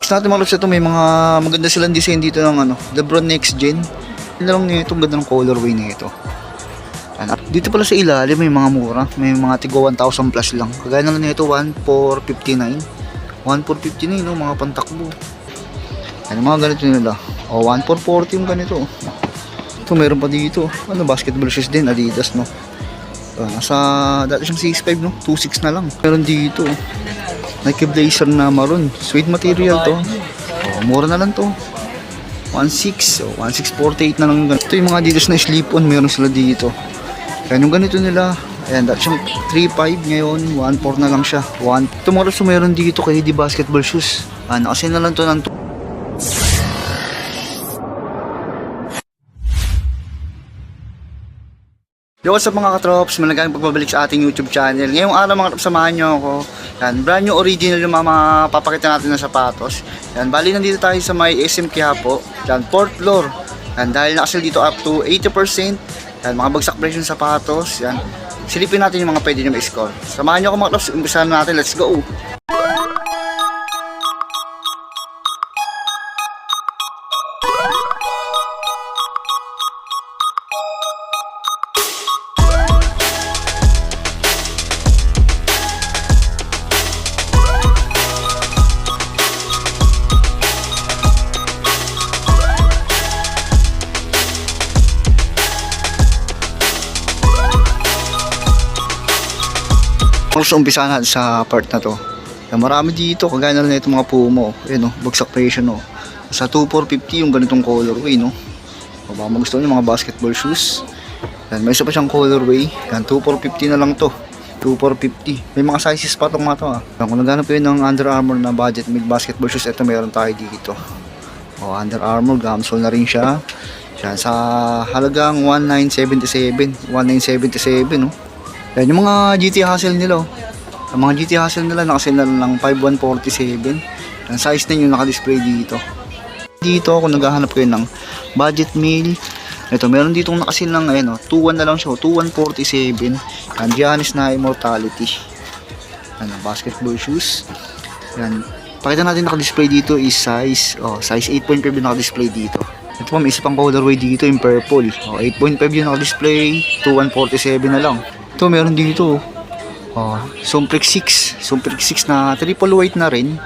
Sa ating mga loves, ito may mga maganda silang design dito ng LeBron Next Gen. Yun lang nito, ang ganda ng colorway nito. Dito pala sa ilalim may mga mura, may mga tigo 1,000 plus lang. Kagaya na lang nito 1,459. 1,459 no, mga pantakbo. Mga ganito nila. 1,440 yung ganito. Ito meron pa dito. Basketball shoes din, Adidas no. Nasa dati siyang 6.5 no, 2.6 na lang. Meron dito. Nike Blazer na maroon. Sweet material to. Mura na lang to. 1.6. 1.648 na lang. Ito yung mga Adidas na slip-on. Meron sila dito. Kaya yung ganito nila. Ayan, dati siyang 3.5. Ngayon, 1.4 na lang siya. Ito mga raso meron dito kay di basketball shoes. Nakasin na lang to ng Yo, what's up mga katrops? Malagang pagbabalik sa ating YouTube channel. Ngayong araw mga katrops, samahan nyo ako. Yan, brand new original yung mga papakita natin na sapatos. Yan, bali nandito tayo sa may SM Quiapo. Yan, 4th floor. Yan, dahil nakasale dito up to 80%. Yan, mga bagsak presyo ng sapatos. Yan, silipin natin yung mga pwede nyo ma-score. Samahan nyo ako mga katrops, umpisahan natin. Let's go! So, umpisa natin sa part na to. Marami dito, kagaya na lang itong mga Puma. Ayun, bagsak presyo no. Sa 2,450 yung ganitong colorway no. Baka magustuhan yung mga basketball shoes. Yan, may isa pa siyang colorway. Yan, 2,450 na lang to. 2,450. May mga sizes pa itong mga to Yan, kung naghanap yun ng Under Armour na budget mid basketball shoes, ito meron tayo dito. Under Armour, gamsol na rin siya. Yan, sa halagang 1,977. 1,977 no. Yan, yung mga GT Hustle nila Yung mga GT Hustle nila nakasale na lang 5,147. Ang size na yung naka-display dito. Dito kung naghahanap kayo ng budget meal, ito meron ditong nakasale ng 2,1 na lang siya, 2,147. Yan, Giannis na Immortality. Yan, basketball shoes. Yan, pakita natin naka-display dito is size 8.5 yung naka-display dito. Ito pa may isa pang colorway dito yung purple. 8.5 yung naka-display, 2,147 na lang. Ito meron dito Sumprix 6 na triple white na rin.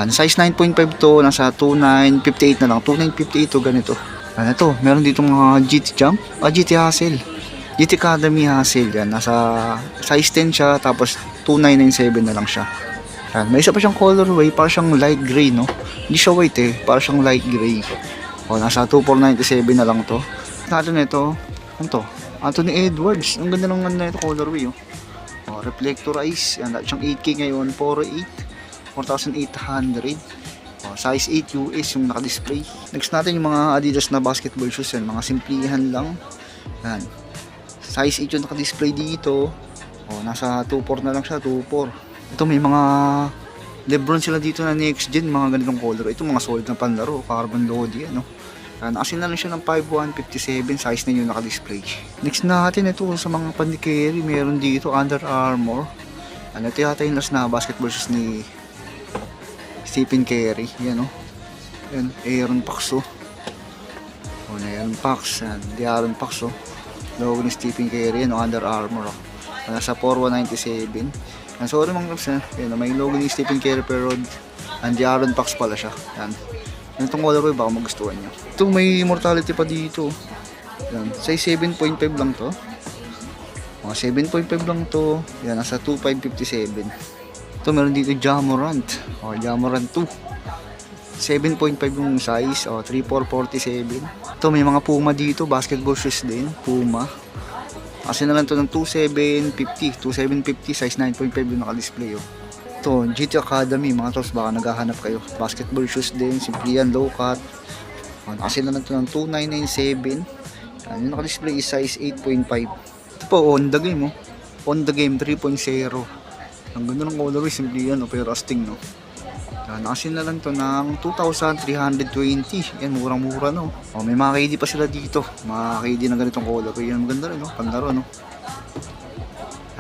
Size 9.5 to, nasa 2,958 na lang. 2,958 to, ganito. Ito meron dito mga GT Jump, GT Hustle, GT Academy Hustle. Yan, nasa size 10 siya, tapos 2,997 na lang siya. Yan, may isa pa siyang colorway, para siyang light gray no. Hindi siya white para siyang light gray. Nasa 2,497 na lang to. Natin ito, ano to? Anthony Edwards, ang ganda ng ito colorway reflectorize. Yan, siyang 8K ngayon, 4,800. Size 8 US yung naka-display. Next natin yung mga Adidas na basketball shoes yan, mga simplihan lang. Yan, size 8 yung naka-display dito. Nasa 2.4 na lang siya, 2.4. Ito may mga LeBron sila dito na Next Gen, mga ganitong color. Ito mga solid na panlaro, carbon load yan nakasin na lang siya ng 5,157, size na yung naka-display. Next natin ito sa mga pan-carry, meron dito Under Armour. Ito yata yung last na basketball shoes ni Stephen Curry. Yan yan, Aaron Pax Aaron Pax, Aaron Pax logo ni Stephen Curry, Under Armour nasa 4,197. Sorry mga clubs may logo ni Stephen Curry pero Aaron Pax pala siya. Yan, itong colorway baka magustuhan nyo. Ito may Immortality pa dito. Yan, size 7.5 lang to. Mga 7.5 lang to. Yan, nasa 2,557. Ito meron dito Jamorant. Jamorant 2. 7.5 yung size. 3,447. Ito may mga Puma dito. Basketball shoes din. Puma. Kasi na lang to ng 2,750. 2,750 size 9.5 yung naka-display Ito, GT Academy, mga tos, baka naghahanap kayo. Basketball shoes din, simple yan, low cut. Kasi na lang ito ng 2,997. Yung naka-display is size 8.5. Ito po, on the game On the game 3.0. Ang ganda ng colorway, simple yan, pero asting Nakasin na lang to ng 2,320. Yan, murang-mura may mga KD pa sila dito. Mga KD na ganitong colorway. Yan, maganda rin Pandaro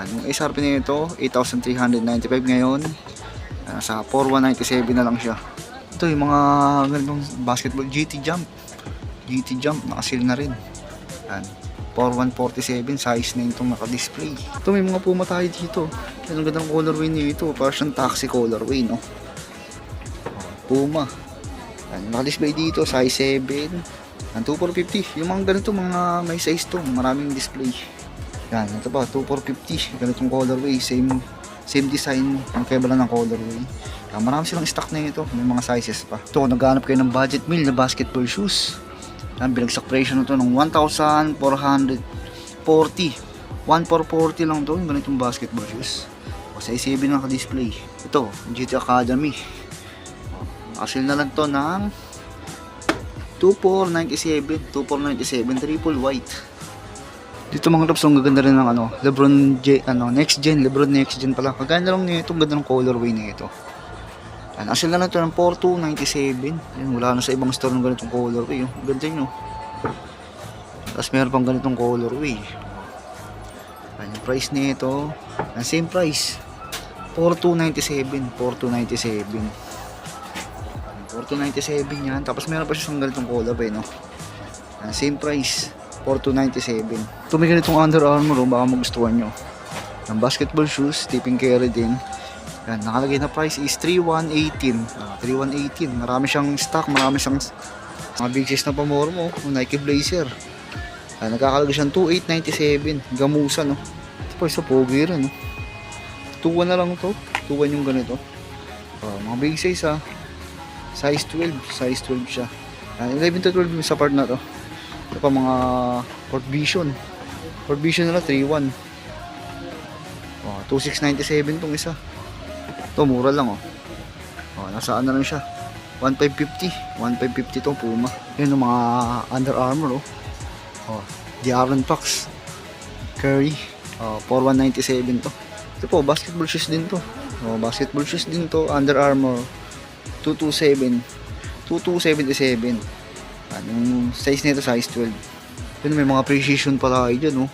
Yung SRP na ito 8,395 ngayon. Sa 4,197 na lang siya. Ito yung mga ganitong basketball, GT Jump, nakasil na rin. Yan. 4147, size 9 itong naka-display. Ito may mga Puma tayo dito. Yan ang gandang colorway nito, parang siyang taxi colorway, no? Puma. Yan, naka-display dito, size 7. Yan, 2450. Yung mga ganito, mga may size to, maraming display. Yan, ito pa, 2450. Ganitong colorway, same design, magkaiba lang ng colorway. Marami silang stock na ito, may mga sizes pa. Ito, kung naghahanap kayo ng budget meal na basketball shoes, yan, binagsak presyo na ito ng 1,440. 1,440 lang ito, yung ganitong basketball shoes. O, size 7 naka-display. Ito, GT Academy. Asil na lang ito ng 2,497, triple white. Dito mga tops, ang gaganda rin ng next gen pala. Kaganda lang nito, ang ganda ng colorway nito. Yan, asil na lang ito ng 4,297. Yan, wala na sa ibang store ng ganitong colorway. Ganda nyo. Tapos meron pang ganitong colorway. Yan, yung price nito, same price. 4,297. 4,297 yan. Tapos meron pa siya ng ganitong colorway, no? Yan, same price. 4,297. Ito may ganitong Under Armour, baka magustuhan nyo. Ang basketball shoes, tipping carry din. Yan, nakalagay na price is 3,118. 3,118. Marami siyang stock, marami siyang mga big size na pamor mo. Nike Blazer. Yan, nagkakalagay siyang 2,897. Gamusa, no? Ito pa isa pogi rin, no? 2,1 na lang to. 2,1 yung ganito. Mga big size, ha. Size 12. Size 12 siya. Yan, 11 to 12 sa part na to. Ito pa mga Court Vision. Court Vision na lang, 3,1. 2,697 tong isa. Ito, mura lang, oh. Nasaan na lang siya. 1,550 tong Puma. Yun yung mga Under Armour, De'Aaron Fox Curry, 4,197 to. Ito po, basketball shoes din to. Under Armour 2,277. Yung size nito, size 12. Yun, may mga precision pa tayo dyan,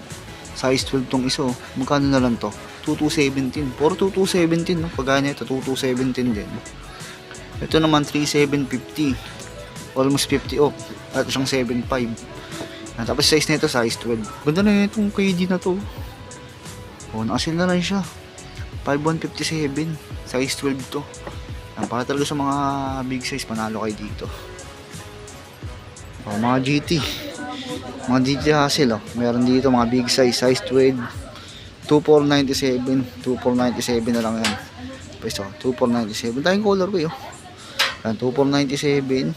size 12 tong isa, magkano na lang to? 2,217. 4,217, no? Pagkano ito, 2,217 din. Ito naman 3,750. Almost 50 off. At isang 7,500. Tapos size nito, size 12. Ganda na itong KD na to. Nakasil na lang siya. 5,157. Size 12 to. Para talaga sa mga big size, panalo kayo dito. Mga GT. Mga GT Hassel, Meron dito mga big size, size 12. 2,497 na lang yan. Pwesto, 2,497. Tayong colorway, Yan, 2,497.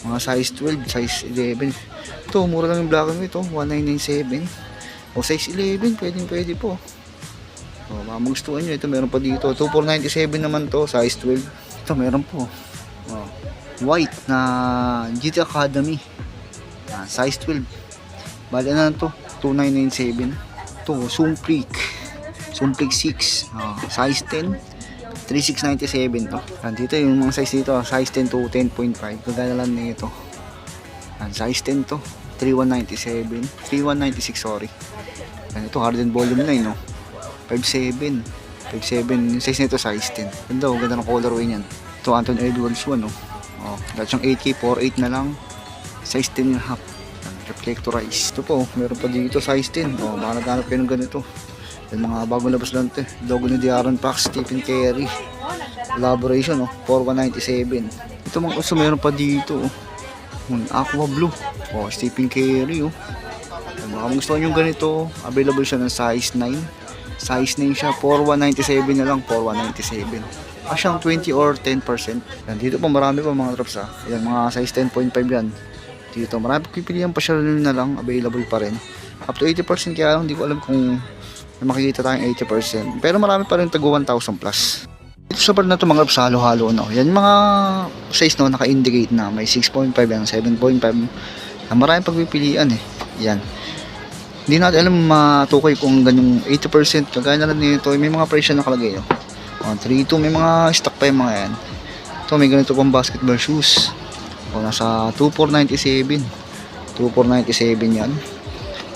Mga size 12, size 11. Ito, mura lang yung black and white, 1,997. O size 11, pwede po. Magustuhan nyo, ito meron pa dito. 2,497 naman to, size 12. Ito, meron po. White na GT Academy. Size 12. Bali na to, 2,997. Ito, Sumplik 6, size 10, 3,697 to. Dito yung mga size dito, size 10 to 10.5. Kagana lang nito. Size 10 to, 3,196, sorry. Ito, Harden Volume 9, 5,7. Yung size nito, size 10. Ganda ng colorway niyan. Ito, Anthony Edwards 1, Dahil siyang 8K, 4,800 na lang. Size 10.5. Reflectorize. Ito po, meron pa dito size 10. Baka naghanap kayo ng ganito. Yung mga bagong labas lang ito. Logo ni De'Aaron Fox, Stephen Curry. Collaboration, 4,197. Ito mga uso, meron pa dito. Aqua Blue. Stephen Curry, Baka gusto nyo ganito, available siya ng size 9. Size 9 siya, 4,197 na lang, 4,197. Siyang 20 or 10%. Yan, dito pa marami pa mga drops, Yan, mga size 10.5 yan. Dito, marami pipilihan pa siya na lang, available pa rin. Up to 80%, kaya lang, hindi ko alam kung makikita tayong 80%. Pero marami pa rin tago 1,000 plus. Dito sa part na ito mga drops, halo-halo, Yan, mga size, naka-indicate na. May 6.5 yan, 7.5. Maraming pagpipilian, Yan. Hindi natin alam matukay kung ganyong 80%. Kagaya na lang nito, may mga price na nakalagay, 3.2, may mga stock pa yung mga yan. Ito, may ganito pang basketball shoes. Nasa 2,497. 2,497 yan.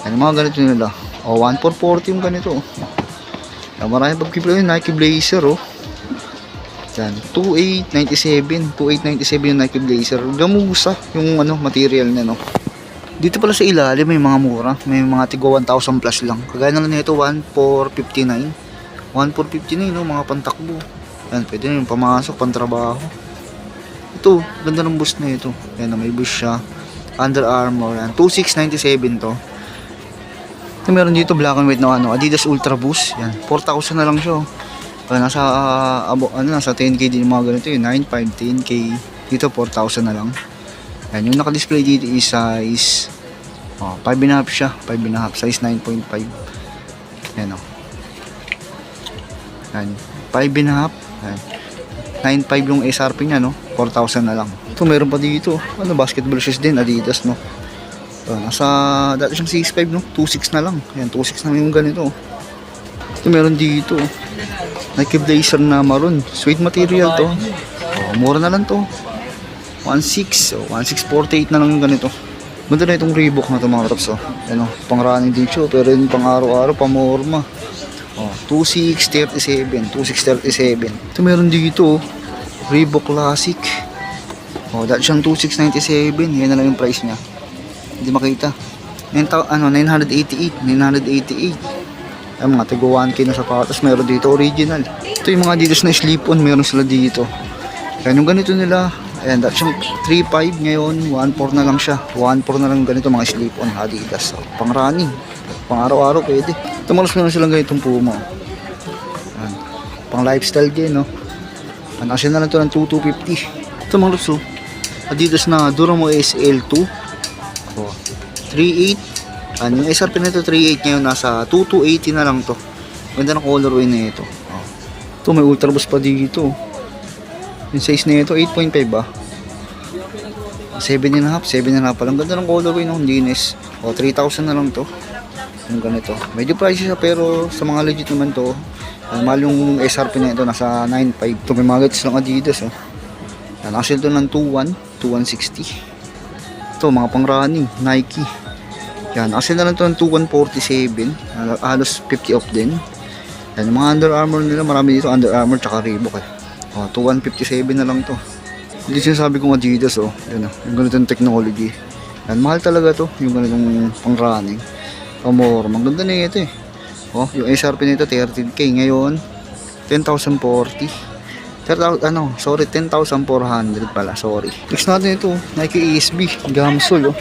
Yan, mga ganito nila. 1,440 yung ganito. Yan, maraming pagkipila yung Nike Blazer, Yan, 2897. 2897 yung Nike Blazer. Gamusa yung material niya, no. Dito pala sa ilalim may mga mura. May mga tigo 1,000 plus lang. Kagaya na lang nito 1,459. 1,459, no, mga pantakbo. Yan, pwede na yung pamasok, pantrabaho. Ito, ganda ng boost na ito. Yan, may boost siya. Under Armour, yan. 2,697 to. Ito meron dito black and white na Adidas Ultra Boost. Yan, 4,000 na lang siya. Nasa nasa 10k din yung mga ganito, yung 9,500, 10k. Dito 4,000 na lang. Yan, yung naka-display dito is size 5.5 siya, 5.5, size 9.5. Yan o. Yan, 5.5. Yan. 9.5 yung SRP niya, no? 4,000 na lang. Ito meron pa dito, basketball shoes din, Adidas, no? Nasa dati siyang 6.5, no? 2.6 na lang. Yan, 2.6 na yung ganito. Ito meron dito, Nike Blazer na maroon. Sweet material to. Mura na lang to. 1.6. 1.648 na lang yung ganito. Ganda na itong Reebok na to, mga tops. Pang running din siya. Pero yung pang araw-araw, pang morma. 2.637. 2.637. Ito meron dito, Reebok Classic. Dati siyang 2.697. Yan na lang yung price niya. Hindi makita. 988. 988. Ay, mga tigo 1k na sapatos. Meron dito original. Ito yung mga Adidas na slip-on. Meron sila dito. Yan yung ganito nila. Ayan, dati siyang 3.5. Ngayon 1.4 na lang siya. 1.4 na lang ganito mga slip-on Adidas. Pang running, pang araw-araw pwede. Tumalos na silang ganitong Puma. Ayan. Pang lifestyle din, no. Asya na lang ito ng 2,250. Tumalos, Adidas na Duramo SL2. 3.8. Yung SRP na ito 3.8, ngayon nasa 2,280 na lang to. Ganda ng colorway na ito. Ito may Ultra Boost pa dito. Yung size na ito 8.5 ba? 7.5, 7.5 pa lang. Ganda ng colorway, no, linis. 3,000 na lang to. Yung ganito. Medyo pricey siya pero sa mga legit naman to. Mahal yung SRP na ito, nasa 9.5. Ito may mga gets lang Adidas. Nasa ito ng 2.1, 2.160. Ito mga pang running, Nike. Yan, kasi na lang ito ng 2,147. Halos 50 off din. Yan, yung mga Under Armour nila, marami dito Under Armour tsaka Reebok 2,157 na lang to. Hindi sinasabi kong Adidas, yan, yung ganitong technology. Yan, mahal talaga to, yung ganitong pang running. More, maganda na ito yung SRP nito 13k, ngayon 10,040. 10,400 pala, sorry. Next natin ito, Nike ASB Gamsol.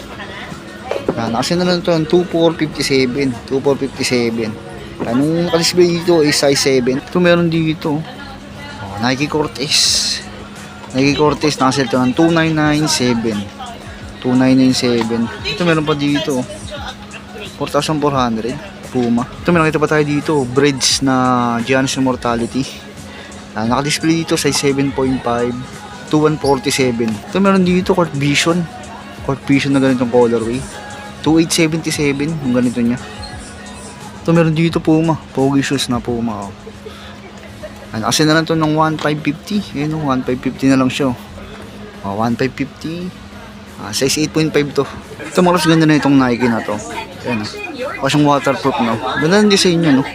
Nakasin na lang ito ng 2,457. 2,457. Anong nakadisplay dito is size 7. Ito meron dito. Nike Cortez. Nike Cortez nakasin ito ng 2,997. 2,997. Ito meron pa dito. 4,400. Puma. Ito meron kita pa tayo dito. Bridge na Giannis Immortality. Nakadisplay dito size 7.5. 2,147. Ito meron dito Court Vision. Court Vision na ganitong colorway. 2,877 yung ganito niya. Ito meron dito Puma, pogi shoes na Puma. Kasi na lang ito ng 1,550. Ayan 1,550 na lang siya. 1,550. Size 8.5 to. Ito maros ganda na itong Nike na to. Ayan Kasyang waterproof, no. Ganda ng design niya, no.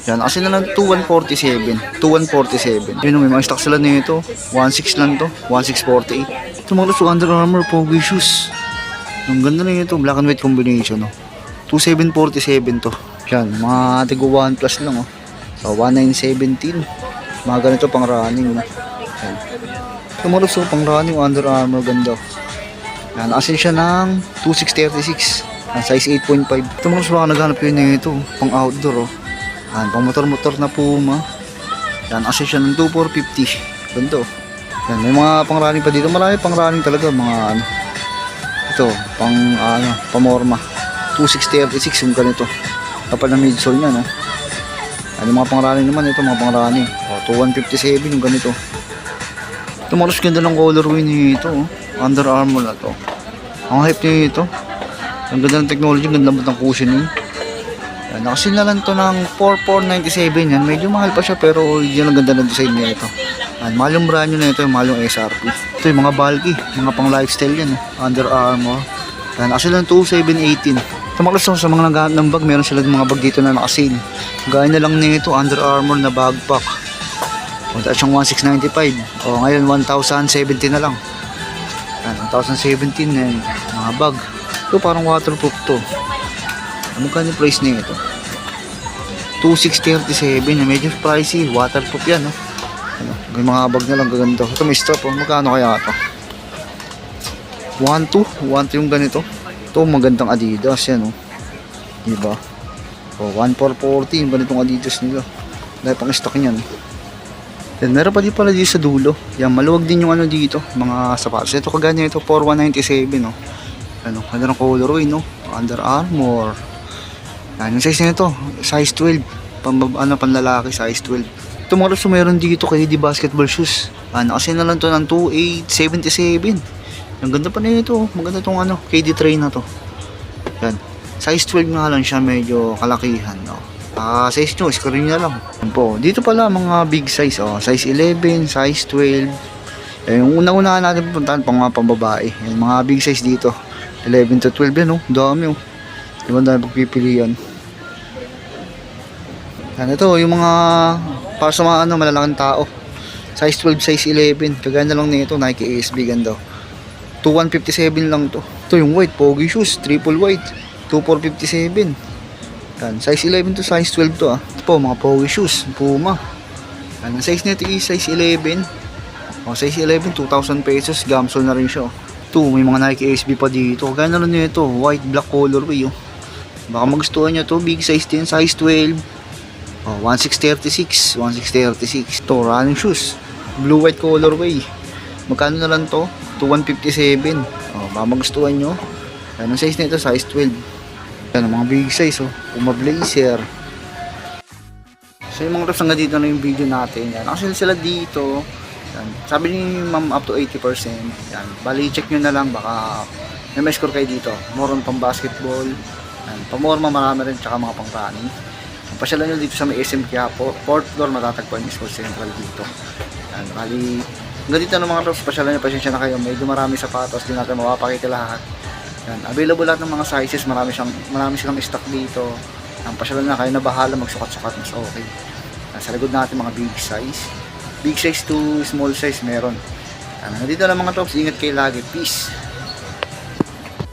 Yan, kasi na lang 2,147. 2,147. Yun, may mga stock sila nito. 1,600 lang to. 1,648. Ito maros Under Armour pogi shoes. Ang ganda na ito, black and white combination, 2,747 to. Yan, mga tigo 1 plus lang, So, 1,917. Mga ganito pang running, Yan. Tumalos pang running, Under Armour, ganda. Yan, asin siya ng 2,636. Size 8.5. Tumalos baka naghanap yun nito, pang outdoor, Yan, pang motor-motor na Puma. Yan, asin siya ng 2,450. Ganda, Yan, may mga pang running pa dito. Marami pang running talaga, mga ito, pamorma 2,636 yung ganito. Kapal na midsole niya, mga pang-running naman ito, mga pang-running. 2,157 yung ganito. Ito maros ganda ng colorway nito, Under Armour na to. Ang hype nito. Ang ganda ng technology, ganda naman ng cushioning. Nakasil na lang to ng 4,497 yan. Medyo mahal pa siya pero yun ang ganda ng design niya ito. Mahal yung brand nyo na ito, mahal yung SRP. Ito yung mga bulky, mga pang lifestyle yan, Under Armour. Nakasil lang 2,718. Tumaklas sa mga naghahanap ng bag, meron sila mga bag dito na nakasil. Gaya na lang nito, Under Armour na backpack. O, dahil siyang 1,695. O, ngayon 1,070 na lang. Yan, 1,017 na yan. Mga bag. Ito parang waterproof to. Ano ka yung price niya ito? 2,637. Medyo pricey. Waterproof yan. No? Ano, may mga bag na lang gaganda. Ito may strap. Oh. Magkano kaya ito? 1,2. 1,2 yung ganito. Ito magandang Adidas. Yan. Oh. Diba? O, 1,440. Yung ganitong Adidas nila. Dahil pang stock niyan. Then meron pa din pala dito sa dulo. Yan, maluwag din yung ano dito, mga sapatos. Ito kaganya ito, 4,197, no. Ano, ganda ng colorway, no. Under Armour. Yan, yung size nito, size 12. Panlalaki, size 12. Ito mga gusto meron dito kay di basketball shoes. Ano, kasi na lang to ng 2,877. Ang ganda pa nito, maganda tong ano, KD tray na to. Yan, size 12 nga lang siya, medyo kalakihan, no. Size nyo, screen nyo lang. Yan po. Dito pala mga big size. Size 11, size 12. Yung unang-unahan natin pupuntahan pang mga pambabae. Yung mga big size dito. 11 to 12 yan. Dami. Diba dami pagpipilian. Yan ito. Yung mga para sa mga malalaking tao. Size 12, size 11. Kagaya na lang nito. Nike ASB ganda. 2,157 lang to. Ito yung white. Pogi shoes. Triple white. 2,457. Yan, size 11 to size 12 to. Ito po, mga Pogi shoes, Puma. Yan, ang size nito is size 11. Size 11, 2,000 pesos. Gamsol na rin siya. Ito, may mga Nike SB pa dito. Gaya na rin nito, white, black colorway. Baka magustuhan nyo to, big size din, size 12. 1,636. 1,636. Ito, running shoes. Blue, white colorway. Magkano na lang to? 2,157. Baka magustuhan nyo. Yan, ang size nito, size 12. Yan, mga big size, Puma Blazer. So yung mga refs hanggang dito na yung video natin. Yan, actually sila dito. Yan, sabi ni ma'am up to 80%. Yan, bali check nyo na lang, baka may score kayo dito. More on pang basketball. Yan, pamorma marami rin, tsaka mga pang running. Pasyalan nyo dito sa may SM Quiapo. 4th floor matatagpuan yung Sports Central dito. Yan, bali hanggang dito na mga refs, pasyalan nyo, pasensya na kayo. Medyo marami sapatos, di natin mapapakita lahat. Yan, available lahat ng mga sizes, marami silang stock dito. Ang pasyalan na kayo na bahala magsukat-sukat, mas okay. Yan, sa likod natin mga big size to small size meron. Yan, nandito lang mga tops, ingat kayo lagi, peace.